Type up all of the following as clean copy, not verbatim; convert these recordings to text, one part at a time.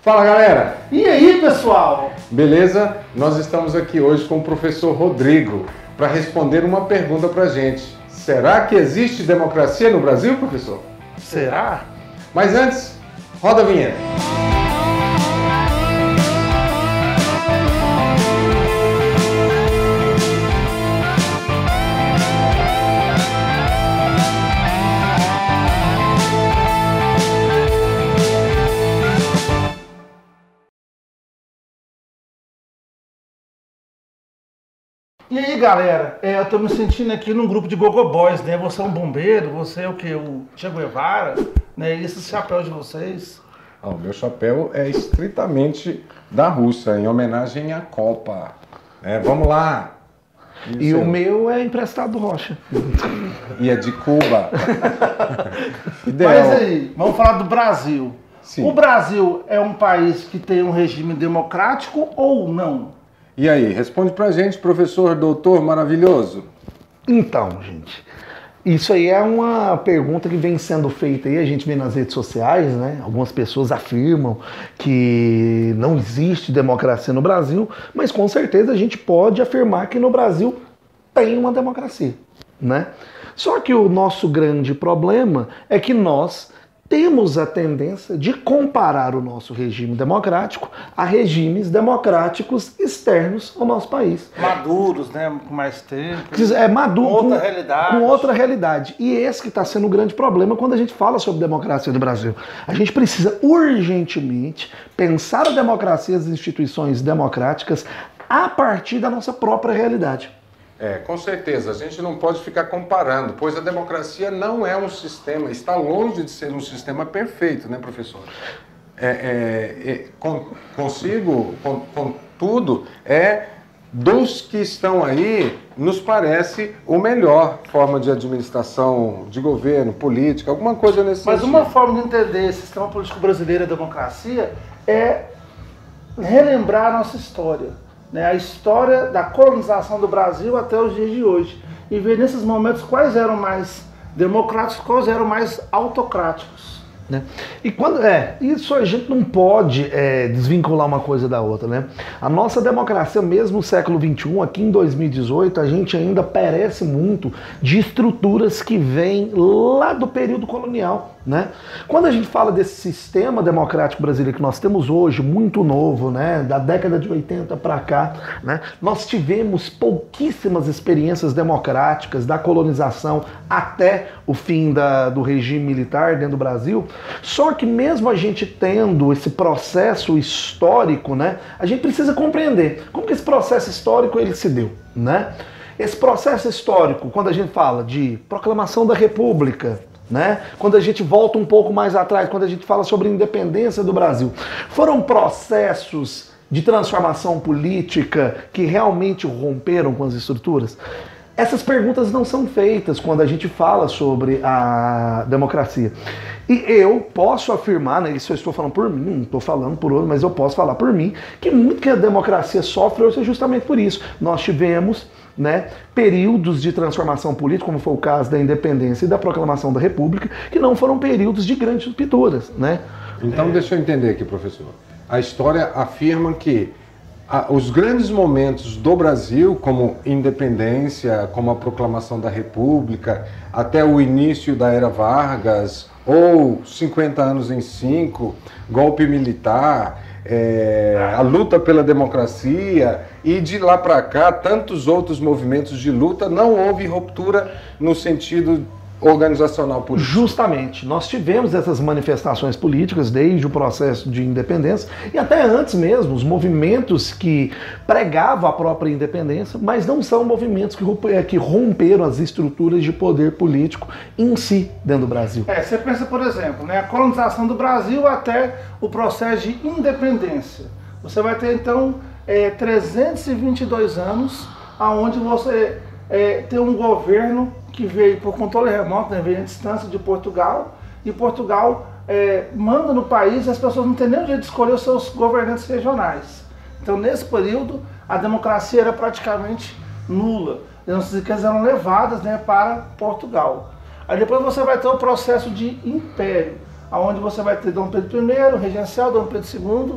Fala, galera! E aí, pessoal? Beleza? Nós estamos aqui hoje com o professor Rodrigo para responder uma pergunta para a gente. Será que existe democracia no Brasil, professor? Será? Mas antes, roda a vinheta. E aí, galera, eu tô me sentindo aqui num grupo de gogo boys, né? Você é um bombeiro, você é o quê? O Che Guevara, né? E esse chapéu de vocês? O meu chapéu é estritamente da Rússia, em homenagem à Copa. Vamos lá! E o meu é emprestado do Rocha. E é de Cuba. Ideal. Mas aí, vamos falar do Brasil. Sim. O Brasil é um país que tem um regime democrático ou não? E aí, responde pra gente, professor, doutor maravilhoso. Então, gente, isso aí é uma pergunta que vem sendo feita aí, a gente vê nas redes sociais, né? Algumas pessoas afirmam que não existe democracia no Brasil, mas com certeza a gente pode afirmar que no Brasil tem uma democracia, né? Só que o nosso grande problema é que nós temos a tendência de comparar o nosso regime democrático a regimes democráticos externos ao nosso país. Maduros, né? Com mais tempo. Maduro, com outra realidade. Com outra realidade. E esse que está sendo o grande problema quando a gente fala sobre democracia do Brasil. A gente precisa urgentemente pensar a democracia e as instituições democráticas a partir da nossa própria realidade. Com certeza, a gente não pode ficar comparando, pois a democracia não é um sistema, está longe de ser um sistema perfeito, né, professor? Contudo, dos que estão aí, nos parece o melhor forma de administração, de governo, política, alguma coisa nesse sentido. Mas uma forma de entender esse sistema político brasileiro e a democracia é relembrar a nossa história. A história da colonização do Brasil até os dias de hoje. E ver nesses momentos quais eram mais democráticos, quais eram mais autocráticos. Né? E quando isso a gente não pode desvincular uma coisa da outra, né? A nossa democracia, mesmo no século XXI, aqui em 2018, a gente ainda perece muito de estruturas que vêm lá do período colonial, né? Quando a gente fala desse sistema democrático brasileiro que nós temos hoje, muito novo, né? Da década de 80 para cá, né? Nós tivemos pouquíssimas experiências democráticas da colonização até o fim do regime militar dentro do Brasil. Só que mesmo a gente tendo esse processo histórico, né, a gente precisa compreender como que esse processo histórico ele se deu, né? Esse processo histórico, quando a gente fala de proclamação da República, né, quando a gente volta um pouco mais atrás, quando a gente fala sobre a independência do Brasil, foram processos de transformação política que realmente romperam com as estruturas? Essas perguntas não são feitas quando a gente fala sobre a democracia. E eu posso afirmar, né, isso eu estou falando por mim, não estou falando por outro, mas eu posso falar por mim, que muito que a democracia sofre hoje é justamente por isso. Nós tivemos, né, períodos de transformação política, como foi o caso da independência e da proclamação da República, que não foram períodos de grandes rupturas, né? Então deixa eu entender aqui, professor. A história afirma que os grandes momentos do Brasil, como independência, como a proclamação da República, até o início da Era Vargas, ou 50 anos em 5, golpe militar, a luta pela democracia, e de lá para cá, tantos outros movimentos de luta, não houve ruptura no sentido organizacional político. Justamente, nós tivemos essas manifestações políticas desde o processo de independência e até antes mesmo, os movimentos que pregavam a própria independência, mas não são movimentos que romperam as estruturas de poder político em si dentro do Brasil. Você pensa, por exemplo, né, a colonização do Brasil até o processo de independência. Você vai ter então 322 anos onde você tem um governo que veio por controle remoto, né, veio à distância de Portugal, e Portugal manda no país e as pessoas não têm nem o jeito de escolher os seus governantes regionais. Então, nesse período, a democracia era praticamente nula. As nossas riquezas eram levadas, né, para Portugal. Aí depois você vai ter o processo de império, onde você vai ter Dom Pedro I, regencial, Dom Pedro II,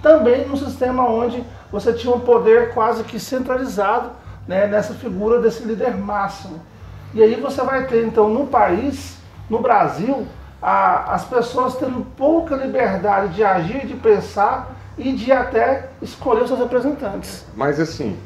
também num sistema onde você tinha um poder quase que centralizado, né, nessa figura desse líder máximo. E aí você vai ter, então, no país, no Brasil, as pessoas tendo pouca liberdade de agir, de pensar e de até escolher os seus representantes. Mas assim,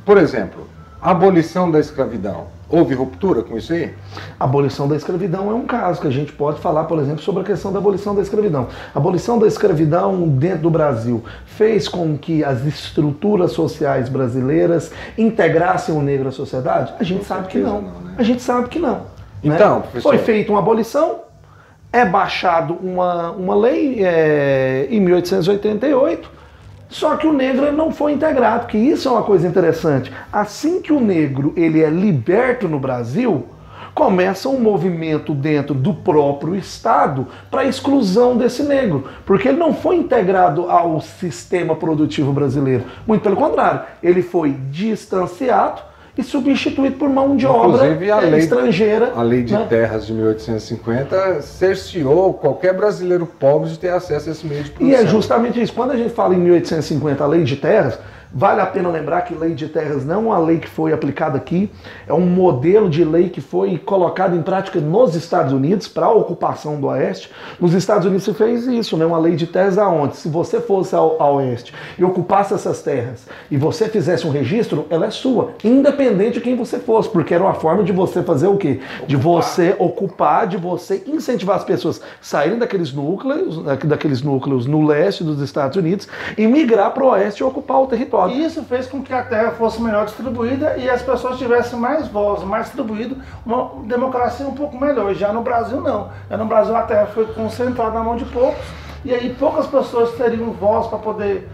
por exemplo, a abolição da escravidão, houve ruptura com isso aí? A abolição da escravidão é um caso que a gente pode falar, por exemplo, sobre a questão da abolição da escravidão. A abolição da escravidão dentro do Brasil fez com que as estruturas sociais brasileiras integrassem o negro à sociedade? A gente sabe que não. A gente sabe que não. Então, né? professor... Foi feita uma abolição, é baixado uma lei em 1888, só que o negro não foi integrado, porque isso é uma coisa interessante. Assim que o negro ele é liberto no Brasil, começa um movimento dentro do próprio Estado para a exclusão desse negro, porque ele não foi integrado ao sistema produtivo brasileiro. Muito pelo contrário, ele foi distanciado e substituído por mão de obra estrangeira. A lei de terras de 1850 cerceou qualquer brasileiro pobre de ter acesso a esse meio de produção. E é justamente isso. Quando a gente fala em 1850, a lei de terras, vale a pena lembrar que lei de terras não é uma lei que foi aplicada aqui, é um modelo de lei que foi colocado em prática nos Estados Unidos para a ocupação do Oeste. Nos Estados Unidos se fez isso, né? Uma lei de terras aonde? Se você fosse ao Oeste e ocupasse essas terras e você fizesse um registro, ela é sua, independente de quem você fosse, porque era uma forma de você fazer o quê? De você ocupar, de você incentivar as pessoas a saírem daqueles núcleos no leste dos Estados Unidos e migrar para o Oeste e ocupar o território. E isso fez com que a terra fosse melhor distribuída e as pessoas tivessem mais voz, mais distribuído, uma democracia um pouco melhor. Já no Brasil não. Já no Brasil a terra foi concentrada na mão de poucos e aí poucas pessoas teriam voz para poder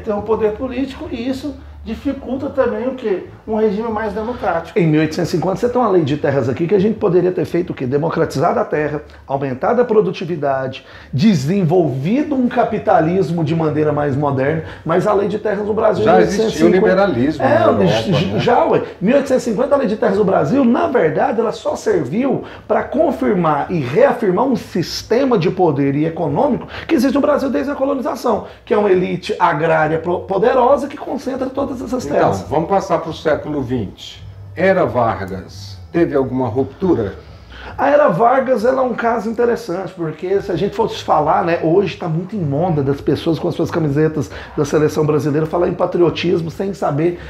ter um poder político e isso dificulta também o quê? Um regime mais democrático. Em 1850 você tem uma lei de terras aqui que a gente poderia ter feito o quê? Democratizado a terra, aumentado a produtividade, desenvolvido um capitalismo de maneira mais moderna, mas a lei de terras no Brasil... Já existiu o liberalismo na Europa, já, ué. 1850 a lei de terras no Brasil, na verdade, ela só serviu para confirmar e reafirmar um sistema de poder e econômico que existe no Brasil desde a colonização, que é uma elite agrária poderosa que concentra todas essas terras. Então, vamos passar para o século XX. Era Vargas, teve alguma ruptura? A Era Vargas ela é um caso interessante, porque se a gente fosse falar, né, hoje está muito em moda das pessoas com as suas camisetas da seleção brasileira falar em patriotismo sem saber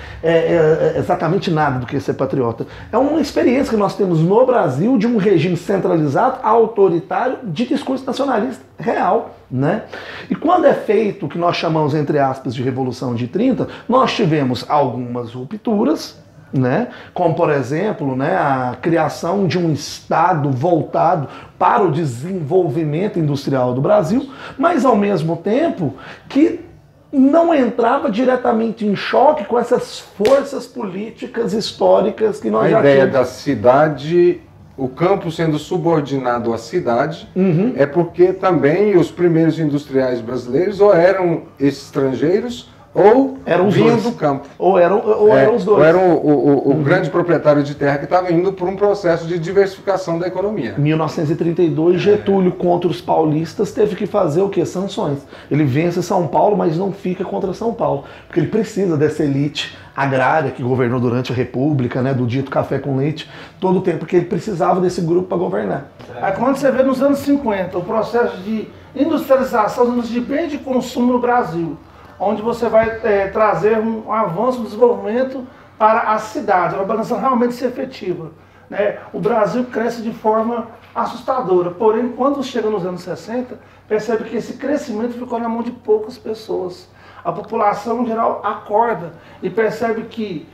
exatamente nada do que é ser patriota. É uma experiência que nós temos no Brasil de um regime centralizado, autoritário, de discurso nacionalista real, né? E quando é feito o que nós chamamos, entre aspas, de Revolução de 30, nós tivemos algumas rupturas, né? Como, por exemplo, né, a criação de um Estado voltado para o desenvolvimento industrial do Brasil, mas ao mesmo tempo que não entrava diretamente em choque com essas forças políticas históricas que nós já tínhamos. A ideia da cidade, o campo sendo subordinado à cidade, é porque também os primeiros industriais brasileiros ou eram estrangeiros ou vinham do campo. Ou eram os dois. Ou eram o grande proprietário de terra que estava indo por um processo de diversificação da economia. Em 1932, Getúlio contra os paulistas teve que fazer o quê? Sanções. Ele vence São Paulo, mas não fica contra São Paulo, porque ele precisa dessa elite agrária que governou durante a República, né, do dito café com leite, todo o tempo que ele precisava desse grupo para governar. Aí quando você vê nos anos 50 o processo de industrialização de bens de consumo no Brasil, onde você vai trazer um avanço, um desenvolvimento para a cidade, a urbanização realmente ser efetiva, né? O Brasil cresce de forma assustadora, porém, quando chega nos anos 60, percebe que esse crescimento ficou na mão de poucas pessoas. A população em geral acorda e percebe que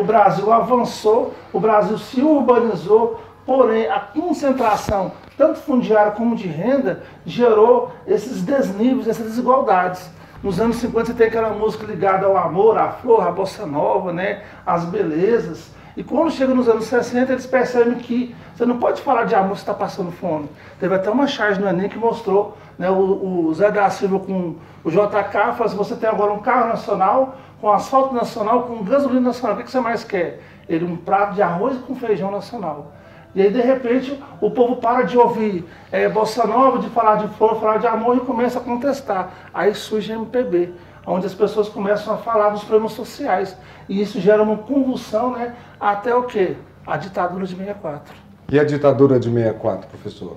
o Brasil avançou, o Brasil se urbanizou, porém a concentração, tanto fundiária como de renda, gerou esses desníveis, essas desigualdades. Nos anos 50 você tem aquela música ligada ao amor, à flor, à bossa nova, né, às belezas. E quando chega nos anos 60, eles percebem que você não pode falar de amor se está passando fome. Teve até uma charge no Enem que mostrou, né, o Zé da Silva com o JK, falou assim, você tem agora um carro nacional, com asfalto nacional, com gasolina nacional, o que você mais quer? Ele, um prato de arroz com feijão nacional. E aí, de repente, o povo para de ouvir bossa nova, de falar de flor, falar de amor e começa a contestar. Aí surge a MPB, onde as pessoas começam a falar dos problemas sociais. E isso gera uma convulsão, né? Até o quê? A ditadura de 64. E a ditadura de 64, professor?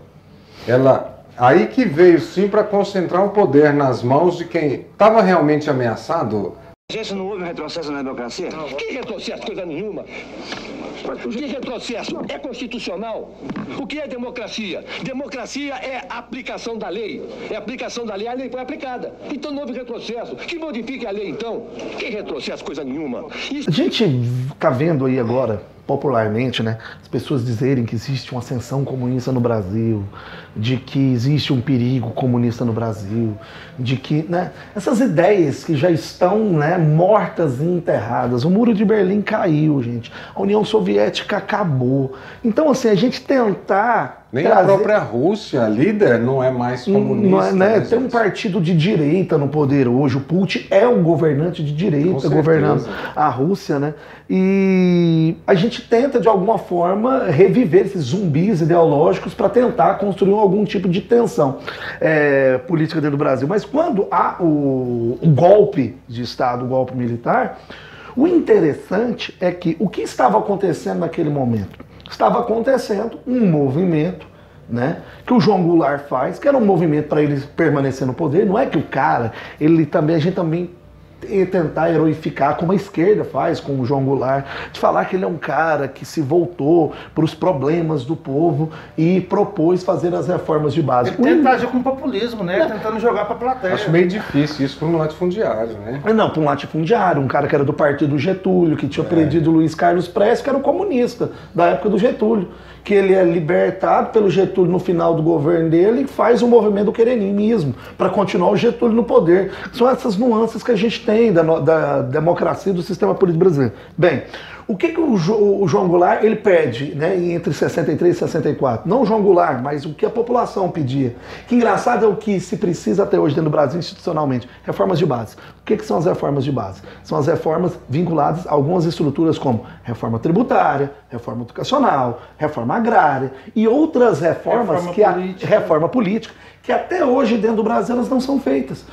Aí que veio sim para concentrar o poder nas mãos de quem estava realmente ameaçado. Gente, não houve um retrocesso na democracia? Não. Que retrocesso? Coisa nenhuma. Que retrocesso? É constitucional. O que é democracia? Democracia é a aplicação da lei. É a aplicação da lei, a lei foi aplicada. Então não houve retrocesso. Que modifique a lei, então? Que retrocesso? Coisa nenhuma. A gente está vendo aí agora, popularmente, né, as pessoas dizerem que existe uma ascensão comunista no Brasil, de que existe um perigo comunista no Brasil, de que, né, essas ideias que já estão, né, mortas e enterradas. O Muro de Berlim caiu, gente. A União Soviética acabou. Então, assim, a gente tentar... Nem a própria Rússia, líder, não é mais comunista. Não é, né? Tem um partido de direita no poder hoje. O Putin é um governante de direita governando a Rússia, né? E a gente tenta, de alguma forma, reviver esses zumbis ideológicos para tentar construir algum tipo de tensão política dentro do Brasil. Mas quando há o golpe de Estado, o golpe militar, o interessante é que o que estava acontecendo naquele momento? Estava acontecendo um movimento, né, que o João Goulart faz, que era um movimento para ele permanecer no poder. Não é que o cara, a gente também tentar heroificar, como a esquerda faz com o João Goulart, de falar que ele é um cara que se voltou para os problemas do povo e propôs fazer as reformas de base. Ele tenta agir com populismo, né? Tentando jogar para a plateia. Acho meio difícil isso para um latifundiário, né? Não, para um latifundiário, um cara que era do partido Getúlio, que tinha prendido Luiz Carlos Prestes, que era um comunista da época do Getúlio, que ele é libertado pelo Getúlio no final do governo dele e faz o movimento do querenismo para continuar o Getúlio no poder. São essas nuances que a gente tem da democracia e do sistema político brasileiro. Bem, o que o João Goulart ele pede, né, entre 63 e 64? Não o João Goulart, mas o que a população pedia. Que engraçado é o que se precisa até hoje dentro do Brasil institucionalmente. Reformas de base. O que são as reformas de base? São as reformas vinculadas a algumas estruturas como reforma tributária, reforma educacional, reforma agrária e outras reforma política, que até hoje dentro do Brasil elas não são feitas.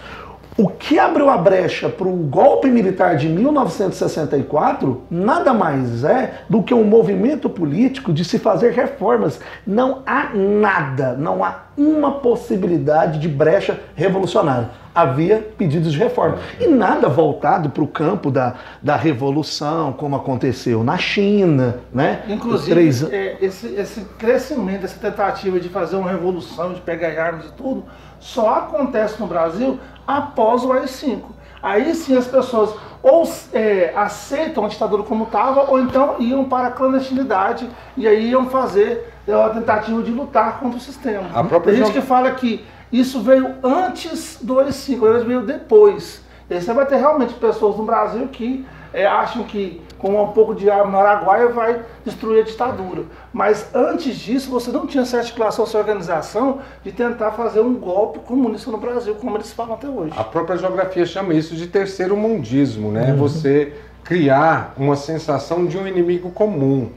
O que abriu a brecha para o golpe militar de 1964 nada mais é do que um movimento político de se fazer reformas. Não há nada, não há uma possibilidade de brecha revolucionária. Havia pedidos de reforma. E nada voltado para o campo da revolução, como aconteceu na China, né? Inclusive, esse crescimento, essa tentativa de fazer uma revolução, de pegar armas e tudo, só acontece no Brasil após o AI-5. Aí sim as pessoas ou aceitam a ditadura como estava, ou então iam para a clandestinidade e aí iam fazer a tentativa de lutar contra o sistema. Tem gente que fala que isso veio antes do AI-5, ele veio depois. E aí você vai ter realmente pessoas no Brasil que acham que com um pouco de arma no Araguaia vai destruir a ditadura. Mas antes disso você não tinha essa articulação, essa organização de tentar fazer um golpe comunista no Brasil, como eles falam até hoje. A própria geografia chama isso de terceiro mundismo, né? Você criar uma sensação de um inimigo comum.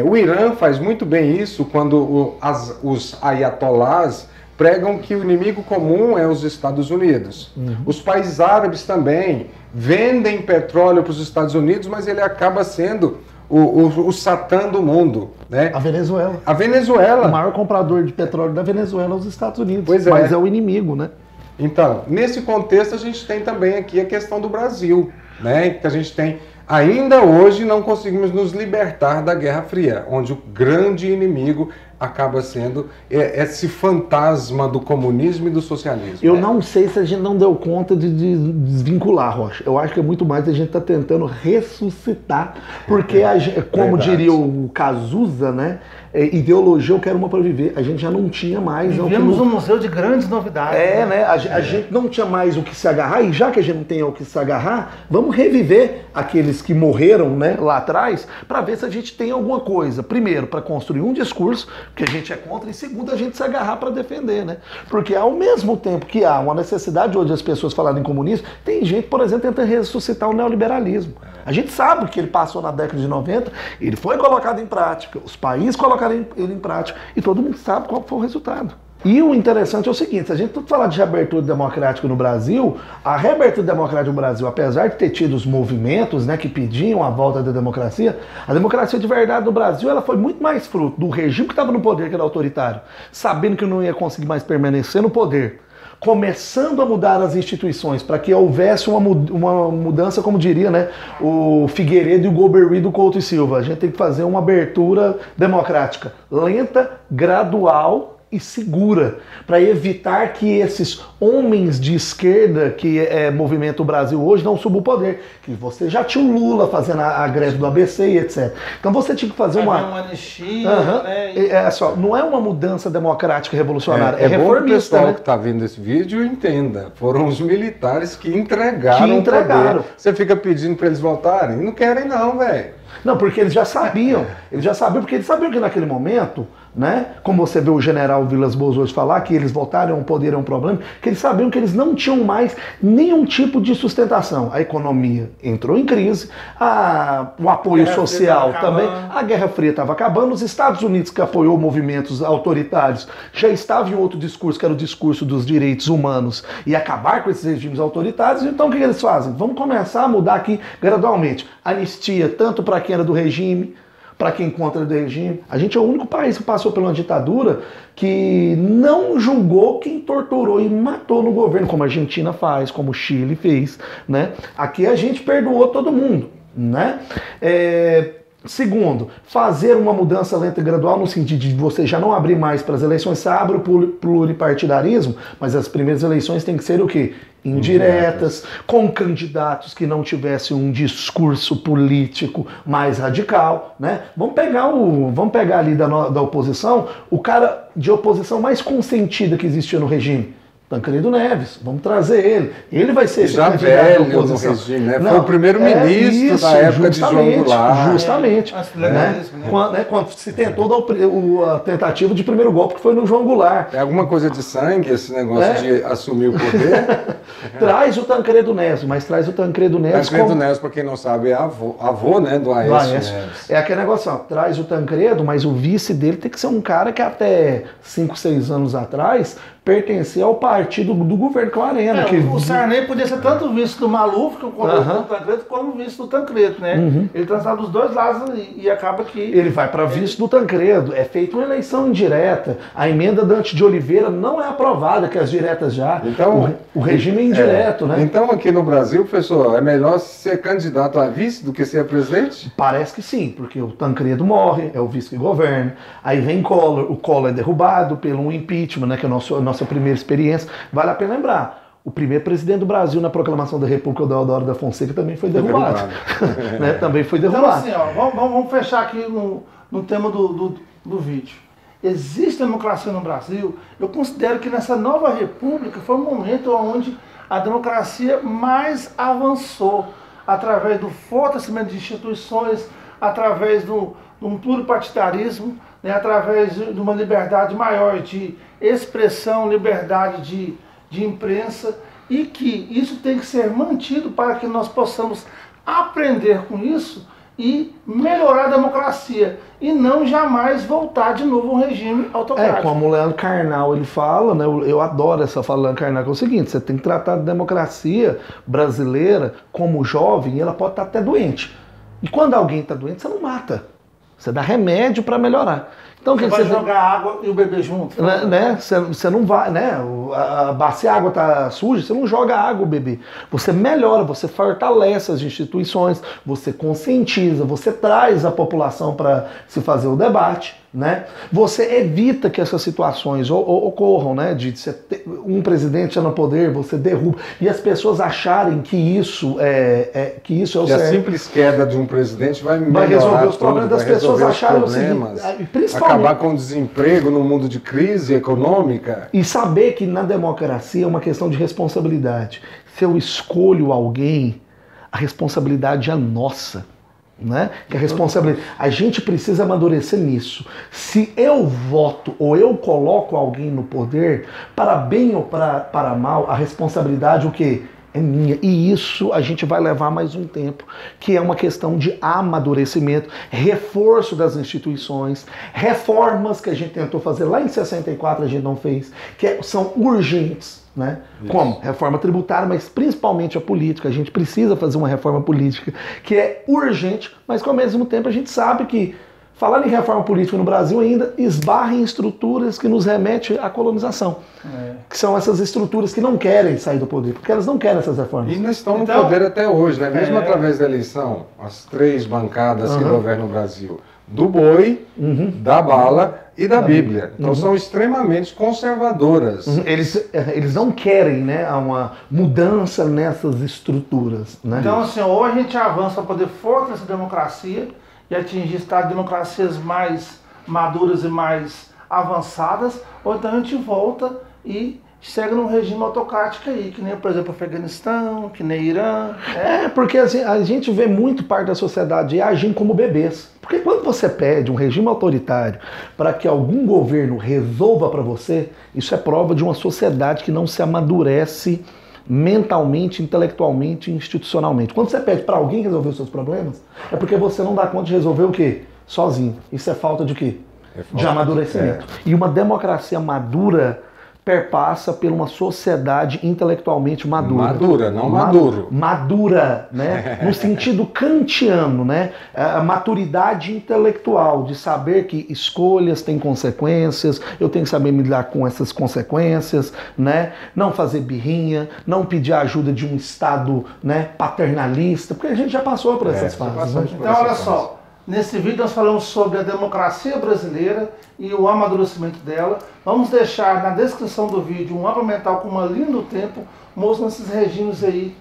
O Irã faz muito bem isso quando os ayatolás pregam que o inimigo comum é os Estados Unidos. Os países árabes também vendem petróleo para os Estados Unidos, mas ele acaba sendo o satã do mundo, né? A Venezuela. A Venezuela. O maior comprador de petróleo da Venezuela é os Estados Unidos. Pois é. Mas é o inimigo, né? Então, nesse contexto a gente tem também aqui a questão do Brasil, né? Que a gente tem, ainda hoje não conseguimos nos libertar da Guerra Fria, onde o grande inimigo acaba sendo esse fantasma do comunismo e do socialismo. Eu não sei se a gente não deu conta de desvincular, Rocha. Eu acho que é muito mais a gente está tentando ressuscitar, porque, como diria o Cazuza, né? Ideologia eu quero uma para viver. A gente já não tinha mais... Vivemos um museu de grandes novidades. Né? A gente não tinha mais o que se agarrar, e já que a gente não tem o que se agarrar, vamos reviver aqueles que morreram, né, lá atrás, para ver se a gente tem alguma coisa. Primeiro, para construir um discurso, que a gente é contra, e segundo, a gente se agarrar para defender, né? Porque ao mesmo tempo que há uma necessidade hoje das pessoas falarem em comunismo, tem gente, por exemplo, tentando ressuscitar o neoliberalismo. A gente sabe que ele passou na década de 90, ele foi colocado em prática, os países colocaram colocaram ele em prática. E todo mundo sabe qual foi o resultado. E o interessante é o seguinte, se a gente tudo falar de reabertura democrática no Brasil, a reabertura democrática no Brasil, apesar de ter tido os movimentos, né, que pediam a volta da democracia, a democracia de verdade no Brasil ela foi muito mais fruto do regime que estava no poder, que era autoritário, sabendo que não ia conseguir mais permanecer no poder, começando a mudar as instituições para que houvesse uma mudança, como diria, né, o Figueiredo e o Golbery do Couto e Silva. A gente tem que fazer uma abertura democrática lenta, gradual e segura, para evitar que esses homens de esquerda que movimentam o Brasil hoje não subam o poder. Que você já tinha o Lula fazendo a greve do ABC e etc. Então você tinha que fazer uma anistia, né? Só, não é uma mudança democrática revolucionária, é reformista. Bom que o pessoal, né, que está vendo esse vídeo entenda. Foram os militares que entregaram o poder. Você fica pedindo para eles voltarem? Não querem não, velho. Não, porque eles já sabiam. Porque eles sabiam que naquele momento, né, como você vê o general Vilas Boas hoje falar, que eles voltaram ao poder é um problema, que eles sabiam que eles não tinham mais nenhum tipo de sustentação. A economia entrou em crise, o apoio social também, a Guerra Fria estava acabando, os Estados Unidos, que apoiou movimentos autoritários, já estava em outro discurso, que era o discurso dos direitos humanos, e acabar com esses regimes autoritários. Então o que eles fazem? Vamos começar a mudar aqui gradualmente. Anistia, tanto para quem era do regime, para quem contra do regime. A gente é o único país que passou por uma ditadura que não julgou quem torturou e matou no governo, como a Argentina faz, como o Chile fez, né? Aqui a gente perdoou todo mundo, né? Segundo, fazer uma mudança lenta e gradual no sentido de você já não abrir mais para as eleições, você abre o pluripartidarismo, mas as primeiras eleições têm que ser o quê? Indiretas, com candidatos que não tivessem um discurso político mais radical, né? Vamos pegar ali da oposição, o cara de oposição mais consentida que existia no regime. Tancredo Neves, vamos trazer ele. Ele vai ser esse candidato velho da oposição. No regime, né? Foi o primeiro-ministro da época de João Goulart. Justamente. Quando se tentou a tentativa de primeiro golpe, que foi no João Goulart. É alguma coisa de sangue esse negócio de assumir o poder? Traz o Tancredo Neves, mas traz o Tancredo Neves. Tancredo Neves, para quem não sabe, é avô, né, do Aécio Neves. É aquele negócio, ó, traz o Tancredo, mas o vice dele tem que ser um cara que até 5, 6 anos atrás pertencia ao partido do governo Clarena. O Sarney podia ser tanto vice do Maluf, que do Tancredo, como vice do Tancredo, né? Ele transava dos dois lados e acaba que... Ele vai para vice do Tancredo. É feita uma eleição indireta. A emenda Dante de Oliveira não é aprovada, que as diretas já. Então, o regime é indireto, né? Então, aqui no Brasil, professor, é melhor ser candidato a vice do que ser presidente? Parece que sim, porque o Tancredo morre, é o vice que governa. Aí vem Collor, o Collor é derrubado pelo impeachment, né, que é a nossa primeira experiência. Vale a pena lembrar, o primeiro presidente do Brasil na proclamação da República, o Deodoro da Fonseca, também foi derrubado. Né? Também foi derrubado. Então assim, ó, vamos fechar aqui no tema do vídeo. Existe democracia no Brasil? Eu considero que nessa nova república foi um momento onde a democracia mais avançou, através do fortalecimento de instituições, através de um pluripartidarismo, né, através de uma liberdade maior de expressão, liberdade de imprensa, e que isso tem que ser mantido para que nós possamos aprender com isso e melhorar a democracia, e não jamais voltar de novo a um regime autocrático. Como o Leandro Carnal ele fala, né, eu adoro essa fala do Leandro Carnal, que é o seguinte: você tem que tratar a democracia brasileira como jovem, e ela pode estar até doente. E quando alguém está doente, você não mata. Você dá remédio para melhorar. Então, você vai jogar água e o bebê junto? Né? Você não vai, né? Se a água está suja, você não joga água o bebê. Você melhora, você fortalece as instituições, você conscientiza, você traz a população para se fazer o debate, né? Você evita que essas situações ocorram, né? De um presidente no poder, você derruba, e as pessoas acharem que isso é o certo. A simples queda de um presidente vai resolver os problemas das pessoas acharem o seguinte, principalmente acabar com o desemprego no mundo de crise econômica. E saber que na democracia é uma questão de responsabilidade. Se eu escolho alguém, a responsabilidade é nossa. Né? Que a gente precisa amadurecer nisso. Se eu voto ou eu coloco alguém no poder, para bem ou para mal, a responsabilidade o quê? é minha. E isso a gente vai levar mais um tempo, que é uma questão de amadurecimento, reforço das instituições, reformas que a gente tentou fazer lá em 64, a gente não fez, que são urgentes. Né? Como? Reforma tributária, mas principalmente a política. A gente precisa fazer uma reforma política que é urgente, mas que ao mesmo tempo a gente sabe que falar em reforma política no Brasil ainda esbarra em estruturas que nos remetem à colonização. Que são essas estruturas que não querem sair do poder, porque elas não querem essas reformas. E ainda estão no poder até hoje, né? Mesmo através da eleição, as 3 bancadas que governam o Brasil. Do boi, da bala e da Bíblia. Então são extremamente conservadoras. Eles não querem, né, uma mudança nessas estruturas. Né? Então, assim, ou a gente avança para poder fortalecer a democracia e atingir estados de democracias mais maduras e mais avançadas, ou então a gente volta e segue num regime autocrático aí, que nem, por exemplo, Afeganistão, que nem Irã. Né? Porque assim, a gente vê muito parte da sociedade agindo como bebês. Porque quando você pede um regime autoritário para que algum governo resolva para você, isso é prova de uma sociedade que não se amadurece mentalmente, intelectualmente e institucionalmente. Quando você pede para alguém resolver os seus problemas, é porque você não dá conta de resolver o quê? Sozinho. Isso é falta de quê? De amadurecimento. E uma democracia madura perpassa por uma sociedade intelectualmente madura. Madura, não maduro. Madura, né? No sentido kantiano, né? A maturidade intelectual de saber que escolhas têm consequências, eu tenho que saber me lidar com essas consequências, né? Não fazer birrinha, não pedir a ajuda de um Estado, né, paternalista, porque a gente já passou por essas fases. Né? Então, olha só. Nesse vídeo nós falamos sobre a democracia brasileira e o amadurecimento dela. Vamos deixar na descrição do vídeo um mapa mental com uma linha do tempo, mostrando esses regimes aí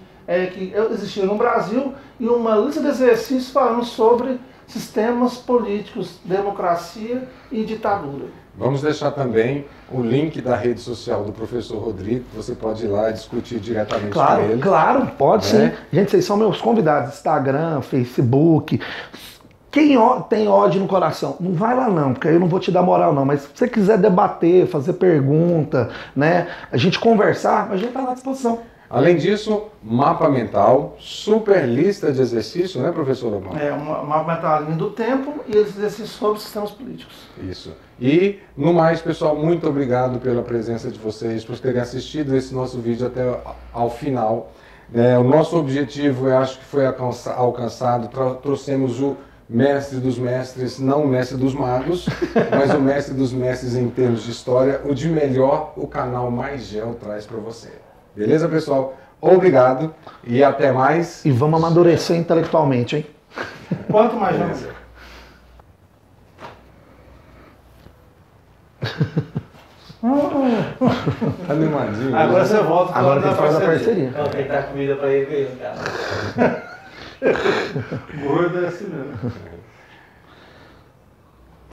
que existiram no Brasil e uma lista de exercícios falando sobre sistemas políticos, democracia e ditadura. Vamos deixar também o link da rede social do professor Rodrigo, que você pode ir lá discutir diretamente com ele. Claro, pode sim. Gente, vocês são meus convidados. Instagram, Facebook. Quem tem ódio no coração, não vai lá não, porque aí eu não vou te dar moral não, mas se você quiser debater, fazer pergunta, né, a gente conversar, a gente está à disposição. Além disso, mapa mental, super lista de exercícios, né, professor Omar? Um mapa mental linha do tempo e esses exercícios sobre sistemas políticos. Isso. E, no mais, pessoal, muito obrigado pela presença de vocês, por terem assistido esse nosso vídeo até ao final. O nosso objetivo, eu acho que foi alcançado, trouxemos o mestre dos mestres, não o mestre dos magos, mas o mestre dos mestres em termos de história, o de melhor o canal Mais Gel traz para você. Beleza, pessoal? Obrigado e até mais. E vamos amadurecer intelectualmente, hein? Quanto mais gel? Animadinho. Agora você volta. Agora tem que fazer a parceria. Vou tentar comida para ele mesmo, cara. Gordo é assim mesmo.